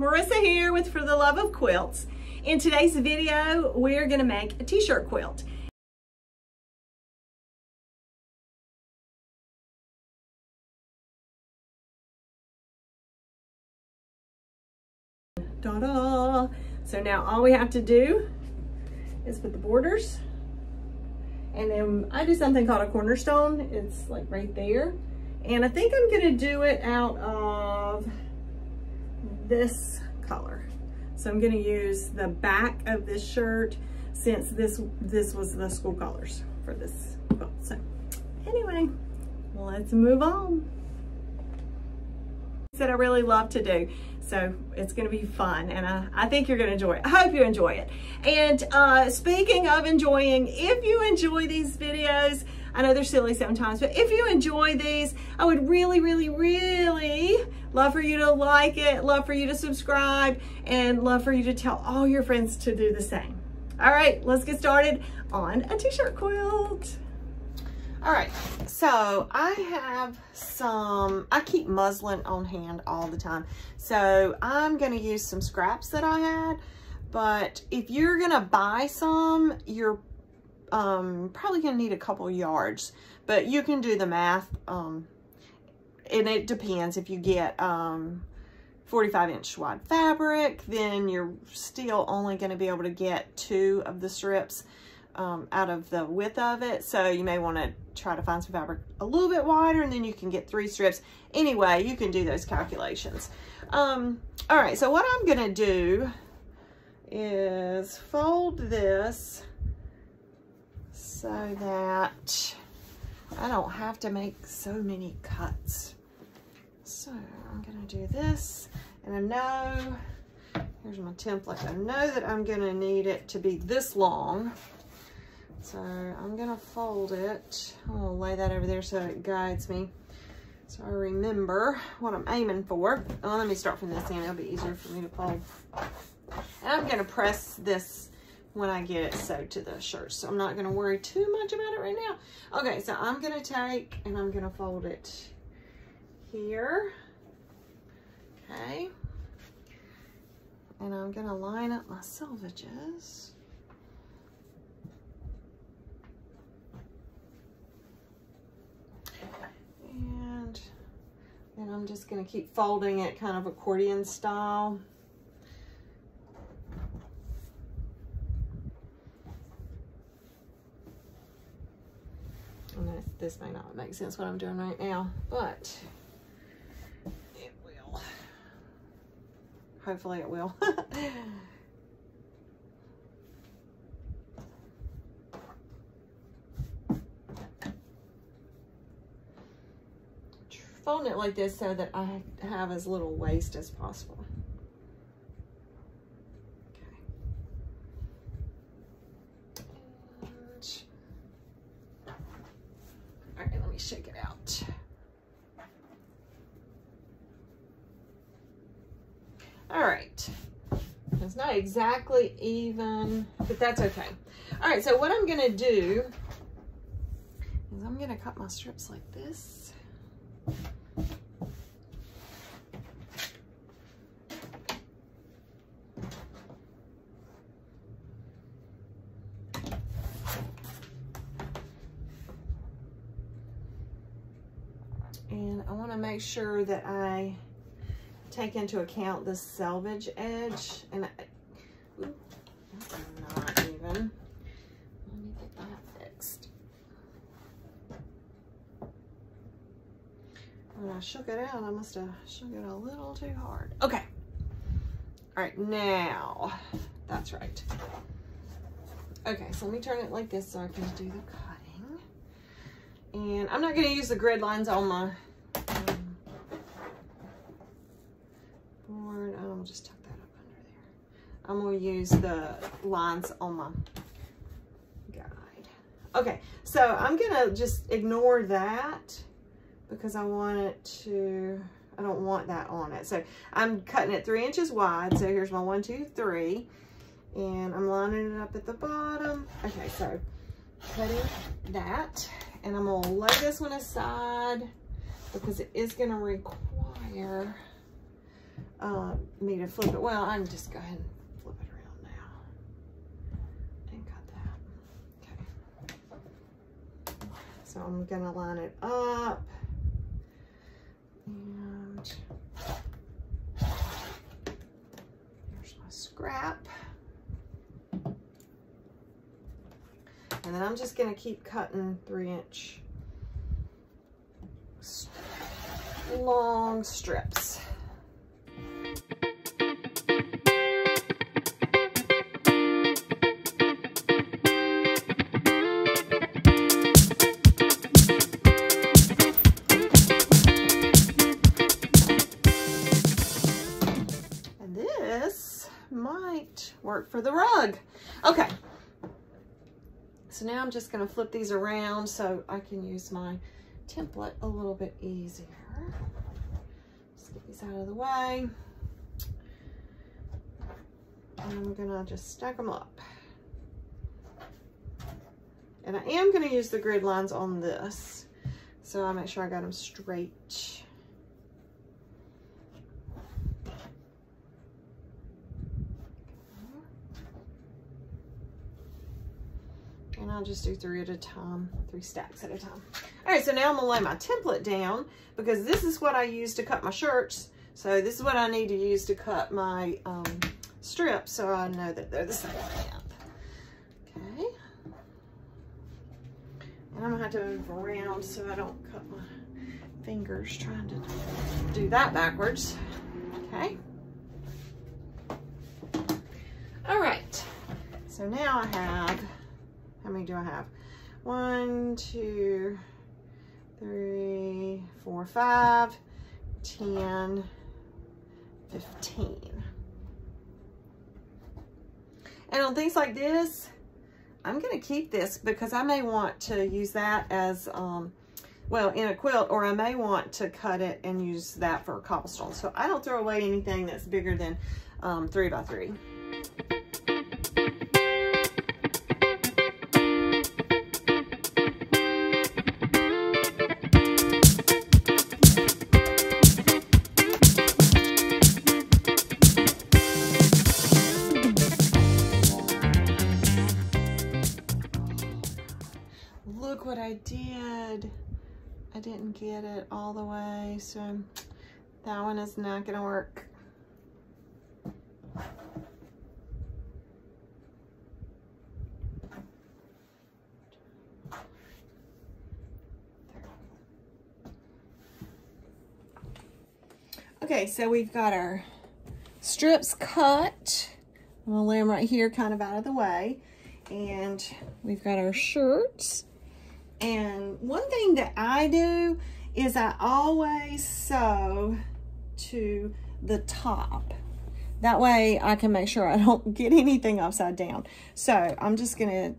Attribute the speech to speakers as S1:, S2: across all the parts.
S1: Marissa here with For the Love of Quilts. In today's video, we're gonna make a t-shirt quilt. Ta-da! So now all we have to do is put the borders, and then I do something called a cornerstone. It's like right there. And I think I'm gonna do it out of this color. So I'm gonna use the back of this shirt since this was the school colors for this quilt. So anyway, let's move on. That I really love to do. So it's gonna be fun, and I think you're gonna enjoy it. I hope you enjoy it. And speaking of enjoying, if you enjoy these videos, I know they're silly sometimes, but if you enjoy these, I would really, really, really love for you to like it, love for you to subscribe, and love for you to tell all your friends to do the same. All right, let's get started on a t-shirt quilt. All right, so I have I keep muslin on hand all the time. So I'm gonna use some scraps that I had, but if you're gonna buy some, you're probably gonna need a couple yards, but you can do the math, and it depends. If you get 45-inch wide fabric, then you're still only gonna be able to get 2 of the strips out of the width of it. So you may want to try to find some fabric a little bit wider, and then you can get 3 strips. Anyway, you can do those calculations. All right, so what I'm gonna do is fold this so that I don't have to make so many cuts. So I'm gonna do this, and I know, here's my template, I know that I'm gonna need it to be this long. So I'm gonna fold it. I'm gonna lay that over there so it guides me, so I remember what I'm aiming for. Oh, let me start from this end. It'll be easier for me to fold. And I'm gonna press this when I get it sewed to the shirt, so I'm not gonna worry too much about it right now. Okay, so I'm gonna take and I'm gonna fold it here. Okay. And I'm gonna line up my selvages. And then I'm just going to keep folding it kind of accordion style. And this may not make sense what I'm doing right now, but it will. Hopefully it will. Folding it like this so that I have as little waste as possible. Okay. All right, let me shake it out. All right. It's not exactly even, but that's okay. All right, so what I'm gonna do is I'm gonna cut my strips like this. And I want to make sure that I take into account the selvage edge, and ooh, that's not even. Let me get that fixed. When I shook it out, I must have shook it a little too hard. Okay. All right, now that's right. Okay, so let me turn it like this so I can do the cutting. And I'm not going to use the grid lines on my board. I'll just tuck that up under there. I'm going to use the lines on my guide. Okay, so I'm going to just ignore that because I want it to, I don't want that on it. So I'm cutting it 3 inches wide. So here's my 1, 2, 3. And I'm lining it up at the bottom. Okay, so cutting that. And I'm gonna lay this one aside because it is gonna require me to flip it. Well, I can just go ahead and flip it around now and cut that. Okay. So I'm gonna line it up, and there's my scrap. And then I'm just gonna keep cutting 3-inch long strips. And this might work for the rug. Okay. So now I'm just going to flip these around so I can use my template a little bit easier. Just get these out of the way. And I'm going to just stack them up. And I am going to use the grid lines on this, so I'll make sure I got them straight. And I'll just do 3 at a time, 3 stacks at a time. All right, so now I'm gonna lay my template down because this is what I use to cut my shirts. So this is what I need to use to cut my strips, so I know that they're the same length. Okay. And I'm gonna have to move around so I don't cut my fingers trying to do that backwards. Okay. All right, so now I have, how many do I have? 1, 2, 3, 4, 5, 10, 15. And on things like this, I'm gonna keep this because I may want to use that as, well, in a quilt, or I may want to cut it and use that for a cobblestone. So I don't throw away anything that's bigger than 3 by 3. Look what I did. I didn't get it all the way, so that one is not gonna work. Okay, so we've got our strips cut. I'm gonna lay them right here kind of out of the way. And we've got our shirts. And one thing that I do is I always sew to the top. That way I can make sure I don't get anything upside down. So I'm just gonna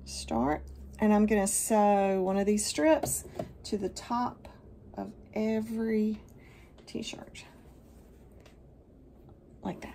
S1: start, and I'm gonna sew one of these strips to the top of every t-shirt, like that.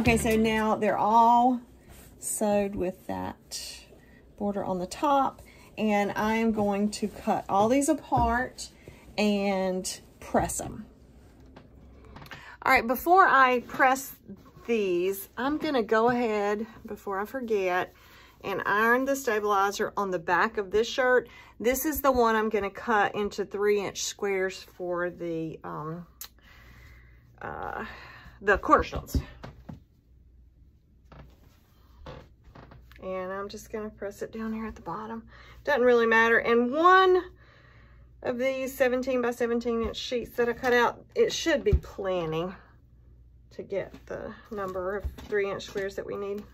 S1: Okay, so now they're all sewed with that border on the top, and I am going to cut all these apart and press them. All right, before I press these, I'm gonna go ahead, before I forget, and iron the stabilizer on the back of this shirt. This is the one I'm gonna cut into 3-inch squares for the cornerstones. And I'm just gonna press it down here at the bottom. Doesn't really matter. And one of these 17 by 17 inch sheets that I cut out, it should be plenty to get the number of 3-inch squares that we need.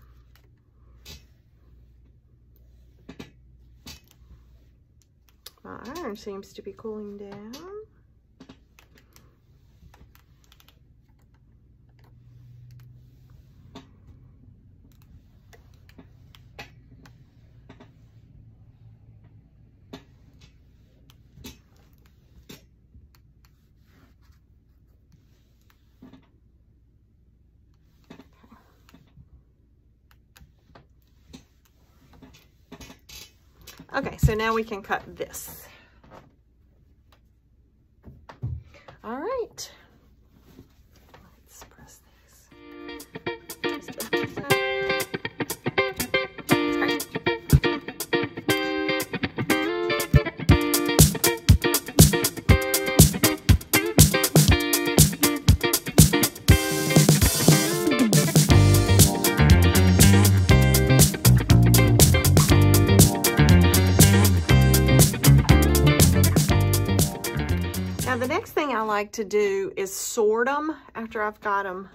S1: My iron seems to be cooling down. Okay, so now we can cut this. All right. Let's press these. Now the next thing I like to do is sort them after I've got them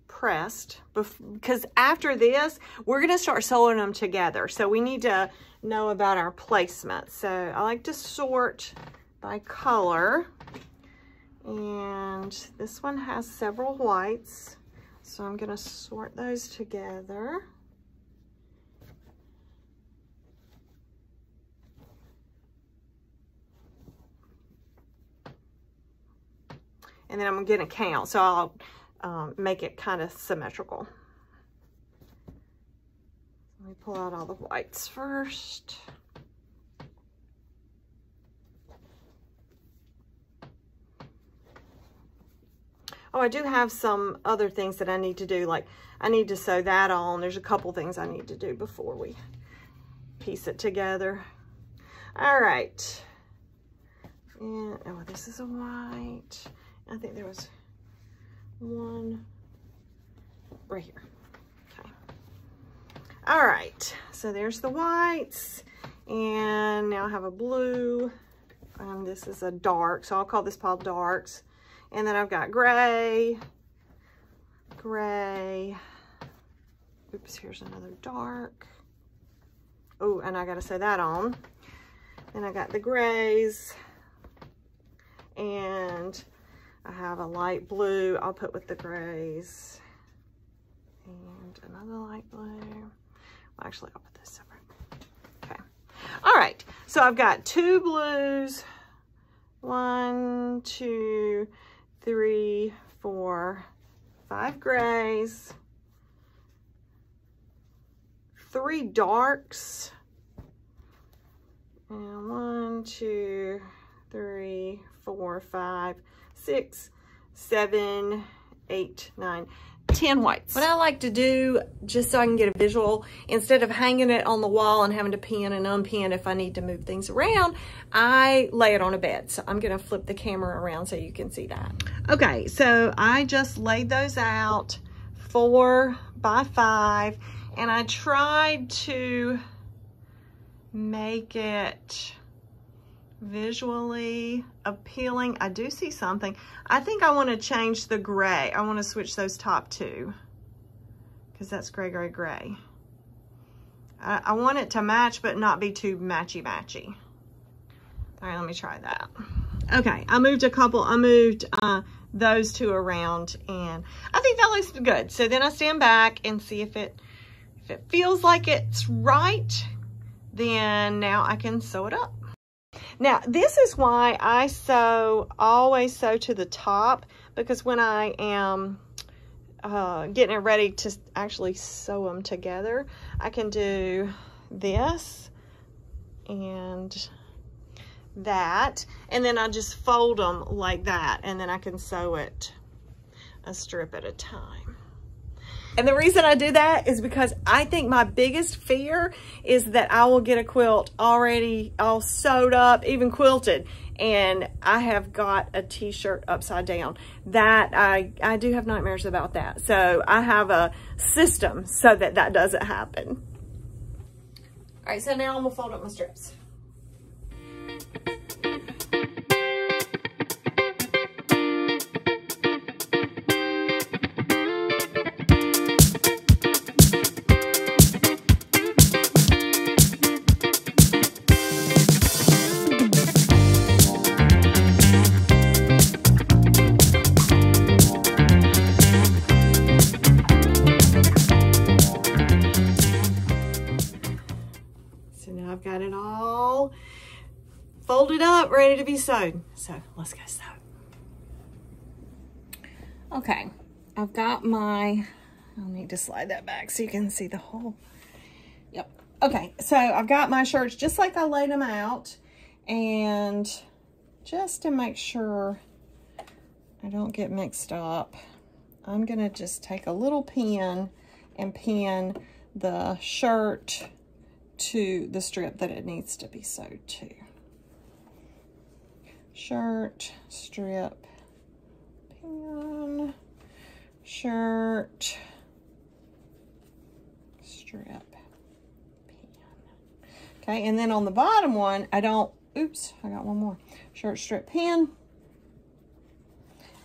S1: pressed, because after this we're going to start sewing them together, so we need to know about our placement. So I like to sort by color, and this one has several whites, so I'm going to sort those together. And then I'm going to count, so I'll make it kind of symmetrical. Let me pull out all the whites first. Oh, I do have some other things that I need to do, like I need to sew that on. There's a couple things I need to do before we piece it together. All right. And, oh, this is a white. I think there was one right here. Okay. All right, so there's the whites, and now I have a blue, and this is a dark, so I'll call this pile darks. And then I've got gray, gray. Oops, here's another dark. Oh, and I gotta sew that on. Then I got the grays, and I have a light blue I'll put with the grays, and another light blue. Well, actually, I'll put this separate. Okay. All right. So I've got 2 blues, 1, 2, 3, 4, 5 grays, 3 darks, and 1, 2, 3, 4, 5, 6, 7, 8, 9, 10 whites. What I like to do, just so I can get a visual, instead of hanging it on the wall and having to pin and unpin if I need to move things around, I lay it on a bed. So I'm gonna flip the camera around so you can see that. Okay, so I just laid those out 4 by 5, and I tried to make it visually appealing. I do see something. I think I want to change the gray. I want to switch those top 2 because that's gray, gray, gray. I want it to match but not be too matchy-matchy. All right, let me try that. Okay, I moved those 2 around, and I think that looks good. So then I stand back and see if it feels like it's right, then now I can sew it up. Now, this is why I always sew to the top, because when I am getting it ready to actually sew them together, I can do this and that, and then I just fold them like that, and then I can sew it a strip at a time. And the reason I do that is because I think my biggest fear is that I will get a quilt already all sewed up, even quilted, and I have got a t-shirt upside down. That I do have nightmares about that. So I have a system so that that doesn't happen. All right, so now I'm gonna fold up my strips. Got it all folded up, ready to be sewed. So let's go sew. Okay, I've got my, I'll need to slide that back so you can see the hole. Yep. Okay, so I've got my shirts just like I laid them out, and just to make sure I don't get mixed up, I'm gonna just take a little pin and pin the shirt to the strip that it needs to be sewed to. Shirt, strip, pin, shirt, strip, pin. Okay, and then on the bottom one, I don't, oops, I got one more. Shirt, strip, pin.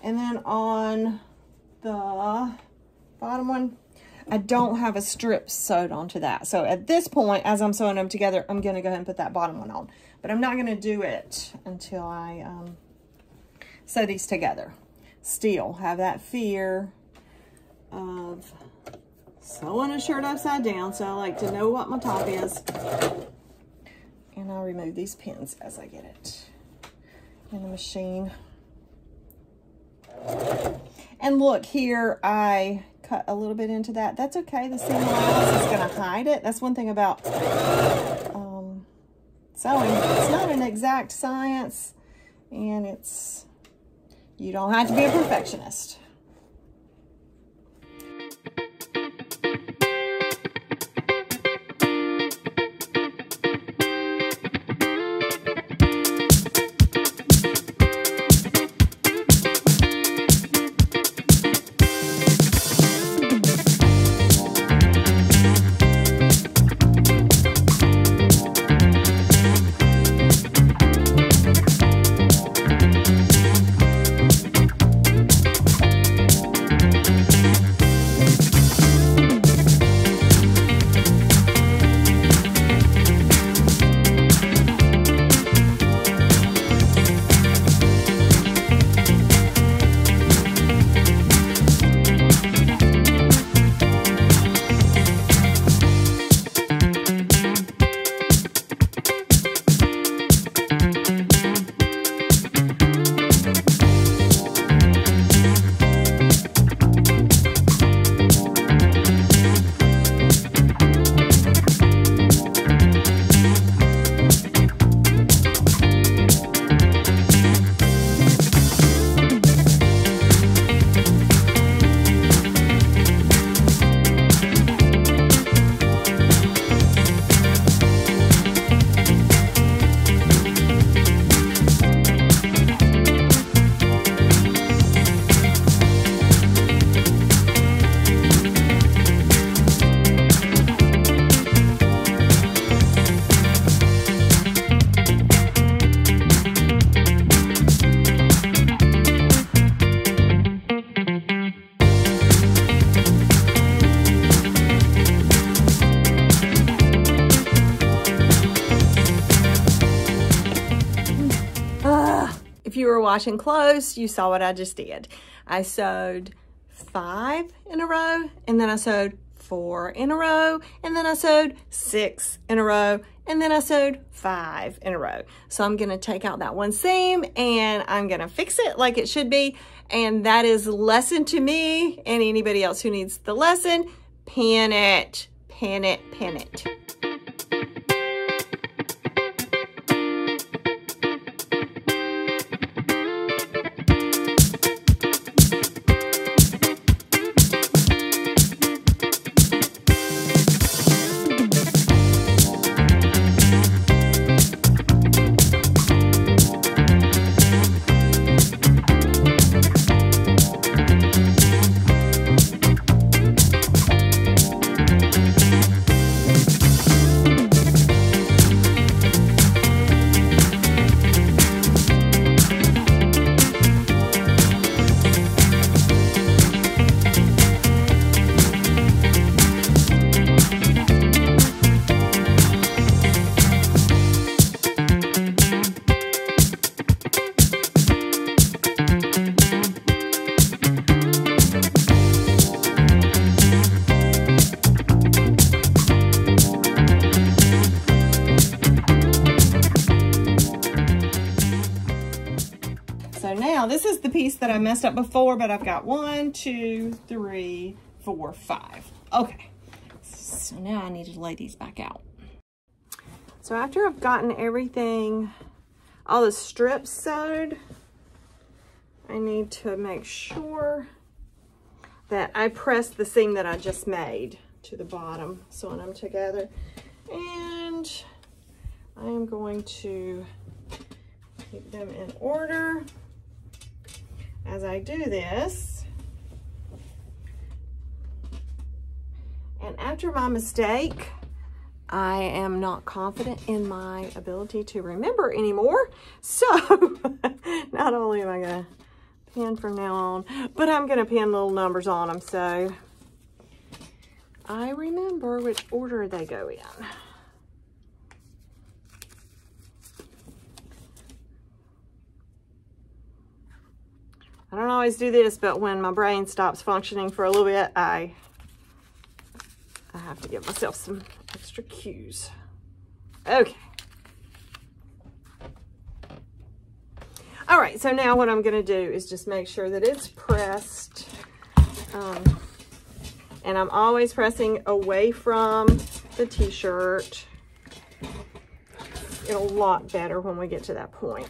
S1: And then on the bottom one, I don't have a strip sewed onto that. So at this point, as I'm sewing them together, I'm gonna go ahead and put that bottom one on. But I'm not gonna do it until I sew these together. Still have that fear of sewing a shirt upside down, so I like to know what my top is. And I'll remove these pins as I get it in the machine. And look here, I cut a little bit into that. That's okay. The seam allowance is going to hide it. That's one thing about sewing. It's not an exact science, and you don't have to be a perfectionist. If you were watching close, you saw what I just did. I sewed 5 in a row, and then I sewed 4 in a row, and then I sewed 6 in a row, and then I sewed 5 in a row. So I'm gonna take out that one seam and I'm gonna fix it like it should be. And that is lesson to me and anybody else who needs the lesson. Pin it, pin it, pin it. So now this is the piece that I messed up before, but I've got 1, 2, 3, 4, 5. Okay, so now I need to lay these back out. So after I've gotten everything, all the strips sewed, I need to make sure that I press the seam that I just made to the bottom, sewing them together. And I am going to keep them in order as I do this. And after my mistake, I am not confident in my ability to remember anymore. So not only am I gonna pin from now on, but I'm gonna pin little numbers on them so I remember which order they go in. I don't always do this, but when my brain stops functioning for a little bit, I have to give myself some extra cues. Okay. All right, so now what I'm gonna do is just make sure that it's pressed. And I'm always pressing away from the t-shirt. It'll lock better when we get to that point.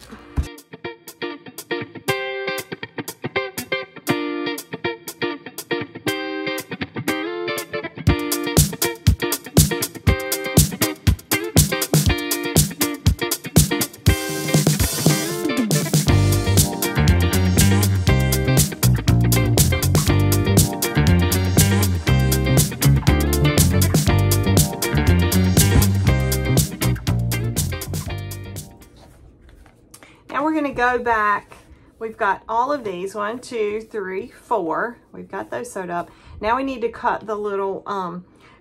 S1: Go back. We've got all of these, 1, 2, 3, 4. We've got those sewed up. Now we need to cut the little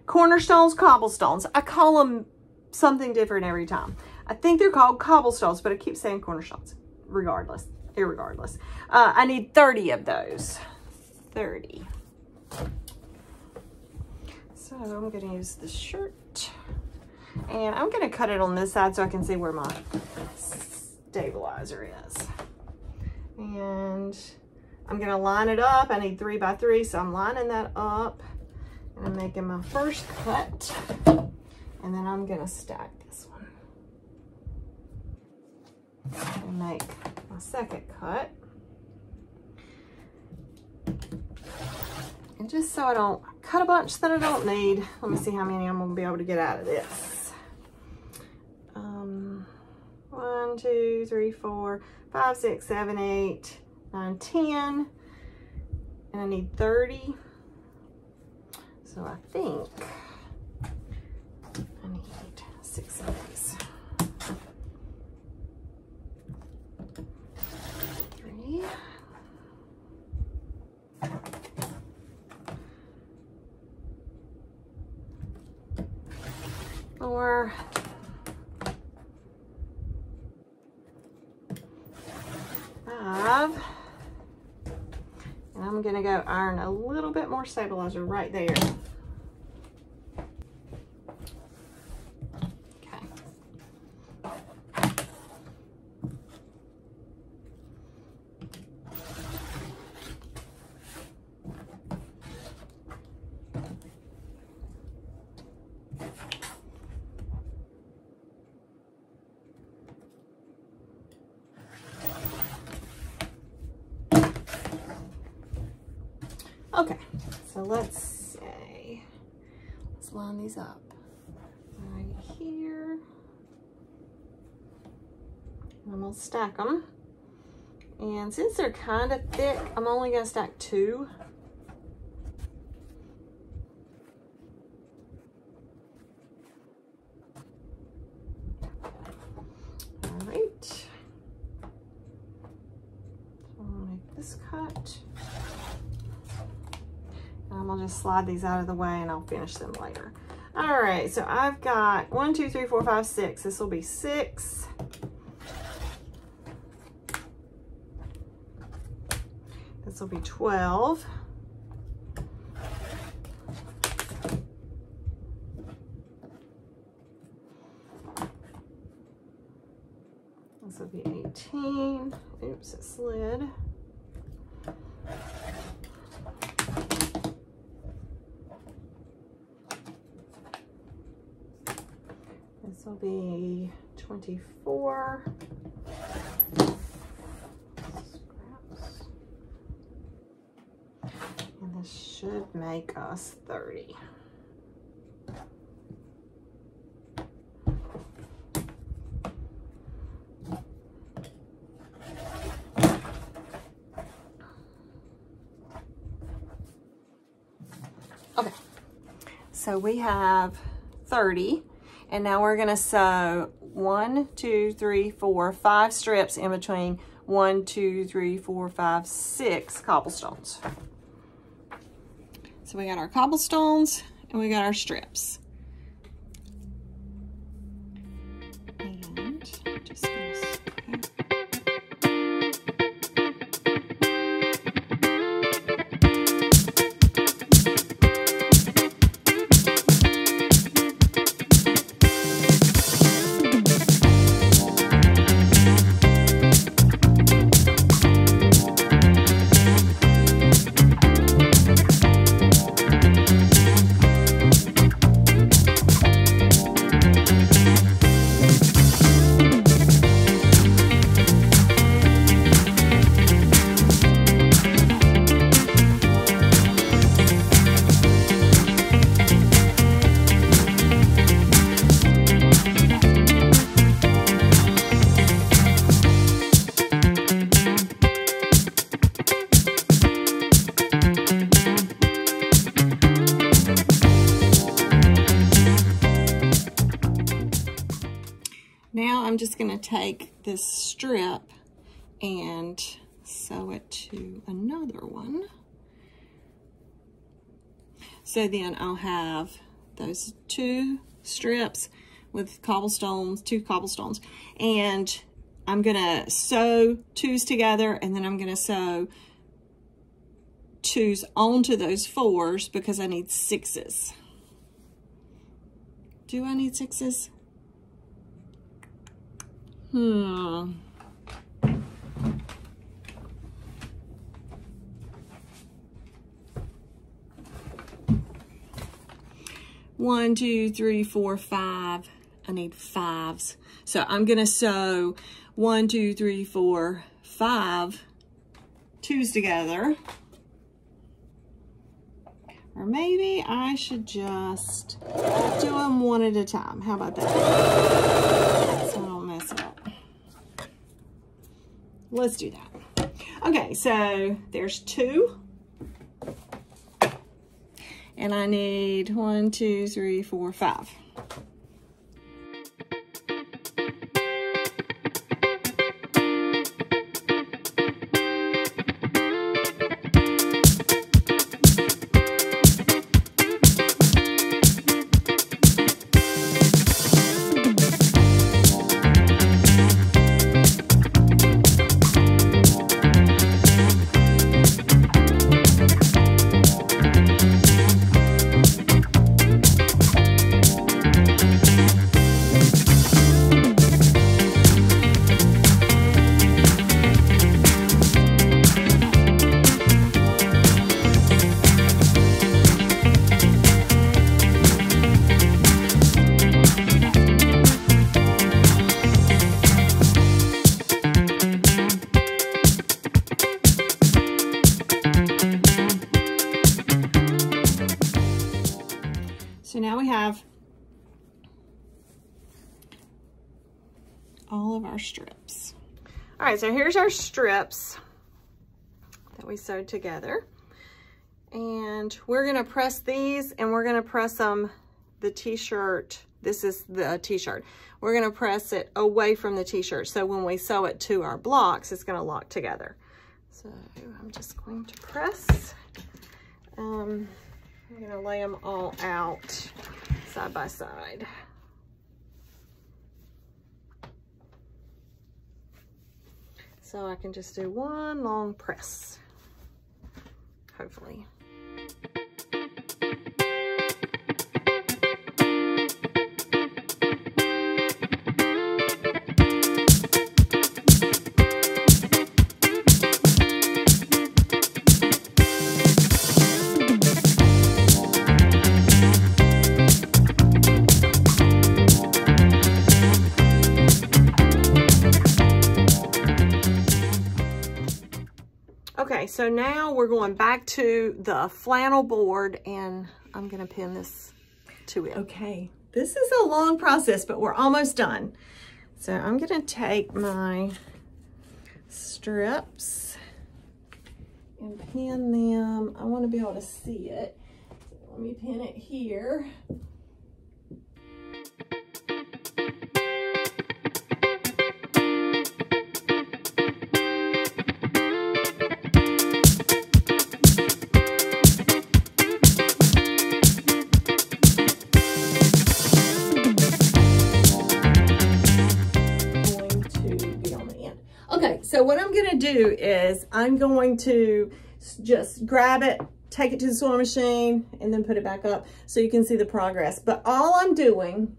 S1: cornerstones, cobblestones. I call them something different every time. I think they're called cobblestones, but I keep saying cornerstones. Irregardless. I need 30 of those. 30. So I'm going to use the shirt, and I'm going to cut it on this side so I can see where my stabilizer is. And I'm going to line it up. I need 3 by 3, so I'm lining that up and I'm making my first cut, and then I'm going to stack this one and make my second cut. And just so I don't cut a bunch that I don't need, let me see how many I'm going to be able to get out of this. 1, 2, 3, 4, 5, 6, 7, 8, 9, 10, and I need 30. So I think I need 6 of these. 3. 4. 5, and I'm gonna go iron a little bit more stabilizer right there. Okay, so let's see. Let's line these up right here. I'm gonna stack them. And since they're kind of thick, I'm only gonna stack 2. All right. So I'll make this cut. And I'm gonna just slide these out of the way and I'll finish them later. All right, so I've got 1, 2, 3, 4, 5, 6. This will be 6. This will be 12. This will be 18. Oops, it slid. This will be 24. And this should make us 30. Okay, so we have 30, and now we're gonna sew 1, 2, 3, 4, 5 strips in between 1, 2, 3, 4, 5, 6 cobblestones. So we got our cobblestones and we got our strips. And just gonna I'm just going to take this strip and sew it to another one. So then I'll have those 2 strips with cobblestones, 2 cobblestones, and I'm going to sew 2s together, and then I'm going to sew 2s onto those 4s because I need 6s. Do I need 6s? 1, 2, 3, 4, 5. I need 5s. So I'm gonna sew 1, 2, 3, 4, 5 2s together. Or maybe I should just do them one at a time. How about that? So I don't mess up. Let's do that. Okay, so there's 2. And I need 1, 2, 3, 4, 5. now we have all of our strips. All right, so here's our strips that we sewed together. And we're gonna press these, and we're gonna press them, the t-shirt, this is the t-shirt. We're gonna press it away from the t-shirt, so when we sew it to our blocks, it's gonna lock together. So I'm just going to press. I'm gonna lay them all out side by side. So I can just do one long press, hopefully. Okay, so now we're going back to the flannel board, and I'm gonna pin this to it. Okay, this is a long process, but we're almost done. So I'm gonna take my strips and pin them. I wanna be able to see it. So let me pin it here. So what I'm gonna do is I'm going to just grab it, take it to the sewing machine, and then put it back up so you can see the progress. But all I'm doing,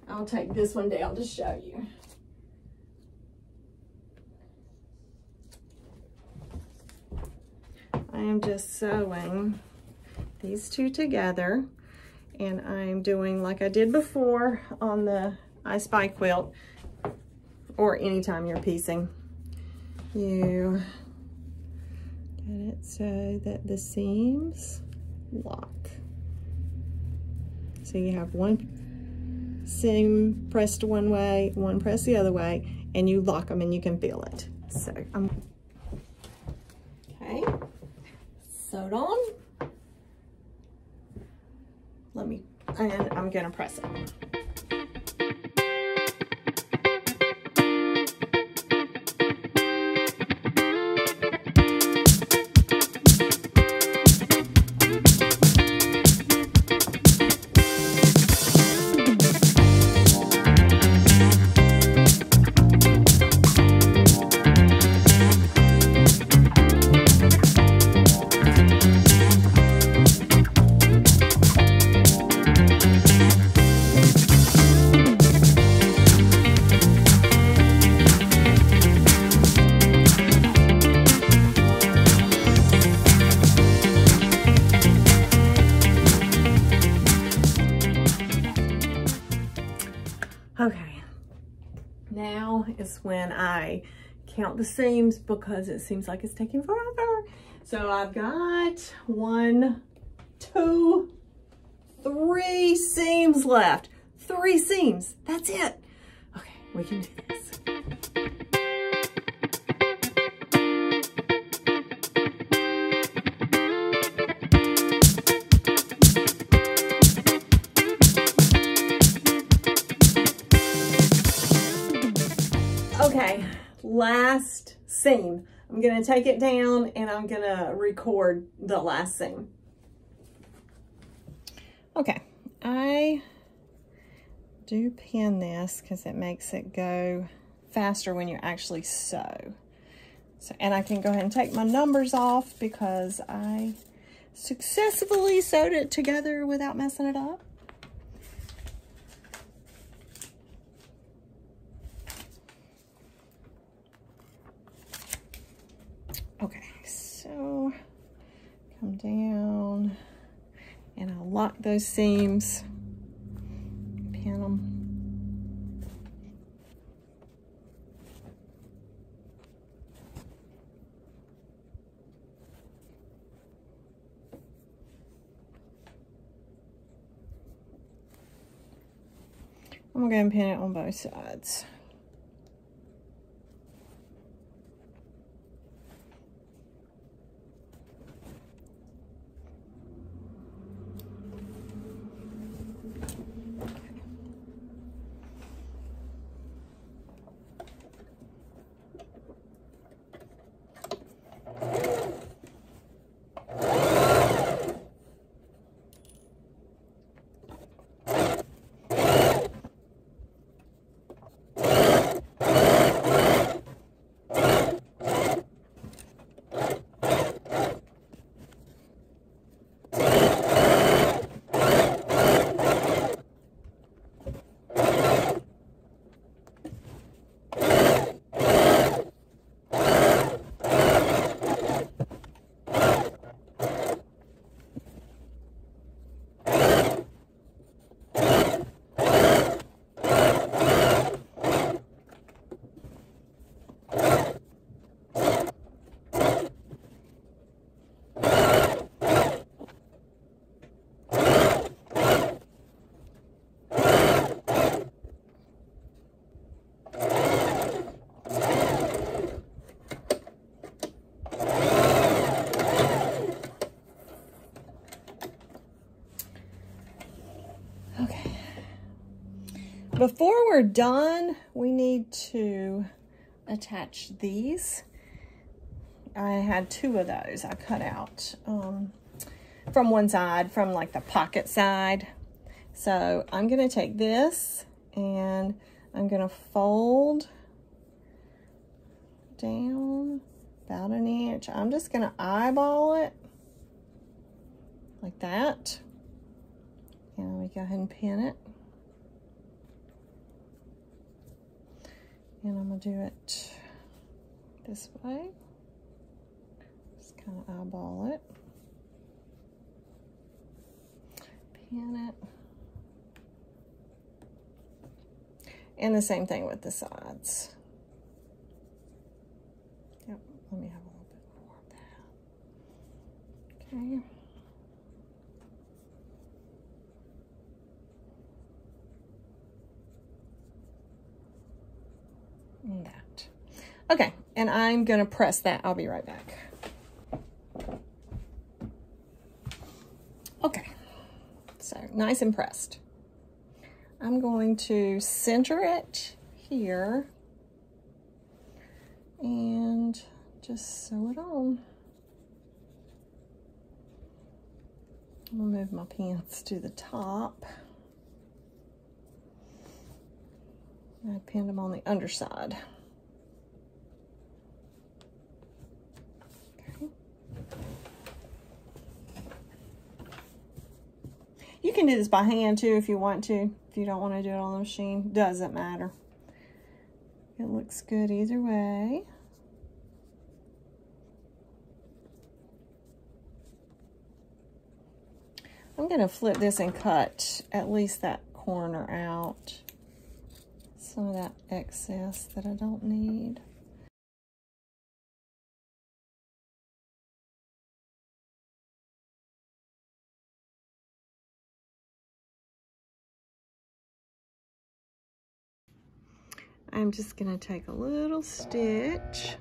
S1: I'll take this one down to show you. I am just sewing these two together, and I'm doing like I did before on the I Spy quilt, or anytime you're piecing. You get it so that the seams lock. So you have one seam pressed one way, one pressed the other way, and you lock them and you can feel it. So okay, sewed on. And I'm gonna press it. Okay, now is when I count the seams because it seems like it's taking forever. So I've got 1, 2, 3 seams left. 3 seams, that's it. Okay, we can do this. Okay, last seam. I'm gonna take it down and I'm gonna record the last seam. Okay, I do pin this because it makes it go faster when you actually sew. So, and I can go ahead and take my numbers off because I successfully sewed it together without messing it up. Okay, so come down and I'll lock those seams, pin them. I'm gonna go and pin it on both sides. Before we're done, we need to attach these. I had 2 of those I cut out from one side, from like the pocket side. So I'm gonna take this and I'm gonna fold down about 1 inch. I'm just gonna eyeball it like that. And we go ahead and pin it. And I'm gonna do it this way. Just kind of eyeball it. Pin it. And the same thing with the sides. Yep, let me have a little bit more of that. Okay. And that. Okay, and I'm gonna press that. I'll be right back. Okay, so nice and pressed. I'm going to center it here and just sew it on. I'm gonna move my pins to the top. I pinned them on the underside. Okay. You can do this by hand too if you want to. If you don't want to do it on the machine, doesn't matter. It looks good either way. I'm going to flip this and cut at least that corner out. Some of that excess that I don't need. I'm just going to take a little stitch.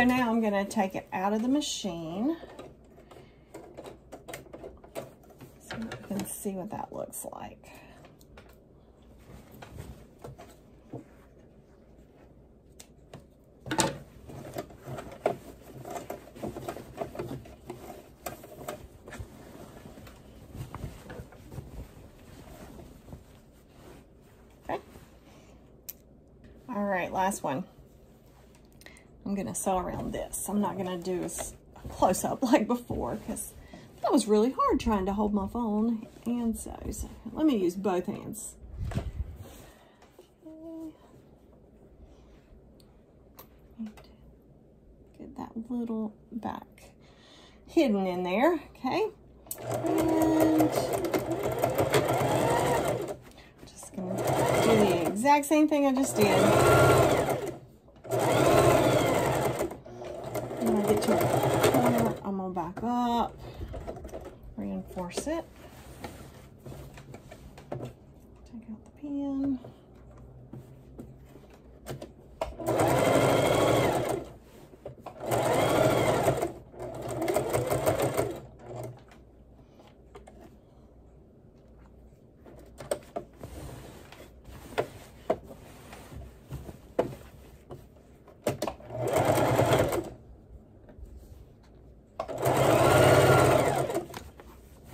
S1: so now I'm gonna take it out of the machine. So you can see what that looks like. All right, last one. I'm gonna sew around this. I'm not gonna do a close-up like before because that was really hard trying to hold my phone and sew. So let me use both hands. Okay. Get that little back hidden in there, okay? And just gonna do the exact same thing I just did. When I get to a corner, I'm gonna back up, reinforce it, take out the pin.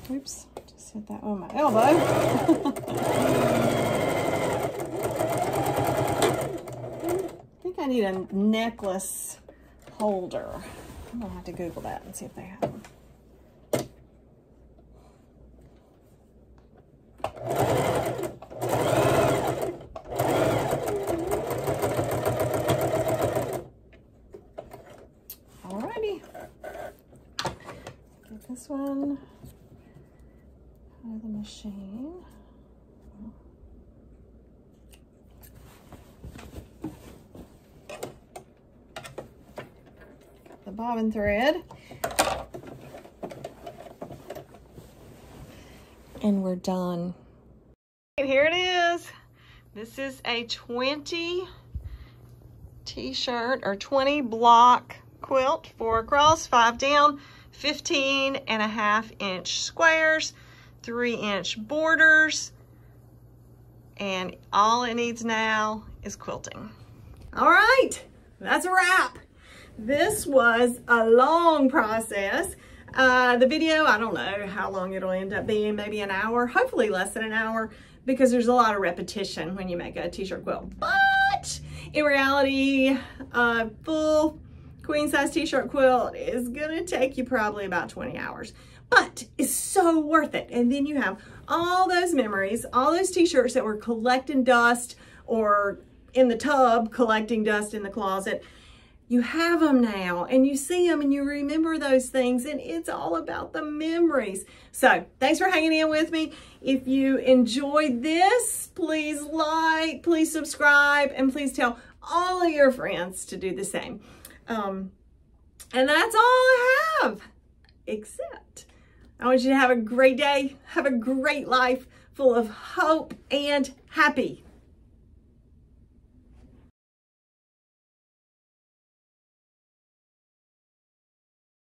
S1: Oops, just hit that on my elbow. I think I need a necklace holder. I'm gonna have to Google that and see if they have them. Alrighty. Get this one out of the machine. Got the bobbin thread. And we're done. And here it is. This is a 20 t-shirt or 20 block quilt, 4 across, 5 down, 15.5-inch squares, 3-inch borders, and all it needs now is quilting. All right, that's a wrap. This was a long process. The video, I don't know how long it'll end up being, maybe an hour, hopefully less than an hour, because there's a lot of repetition when you make a t-shirt quilt. But in reality, a full queen size t-shirt quilt is gonna take you probably about 20 hours. But it's so worth it. And then you have all those memories, all those t-shirts that were collecting dust or in the tub collecting dust in the closet. You have them now and you see them and you remember those things, and it's all about the memories. So thanks for hanging in with me. If you enjoyed this, please like, please subscribe, and please tell all of your friends to do the same. And that's all I have, except I want you to have a great day, have a great life full of hope and happy.